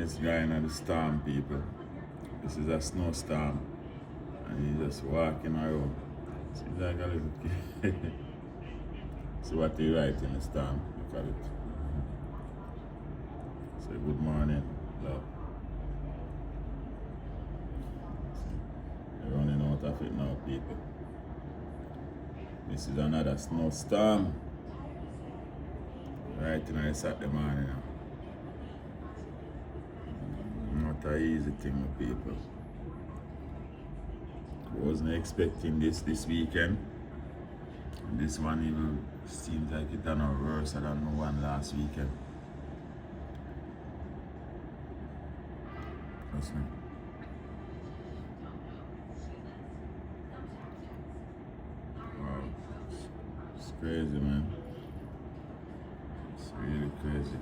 this guy in the storm, people. This is a snowstorm. And he's just walking around. Seems like a little kid. See what he writes in the storm. Look at it. Say good morning, love. We're running out of it now, people. This is another snowstorm. Right in the Saturday morning now. Not an easy thing with people. Wasn't expecting this weekend. And this one even seems like it done worse than the one last weekend. Trust me. Wow. It's crazy, man. It's really crazy.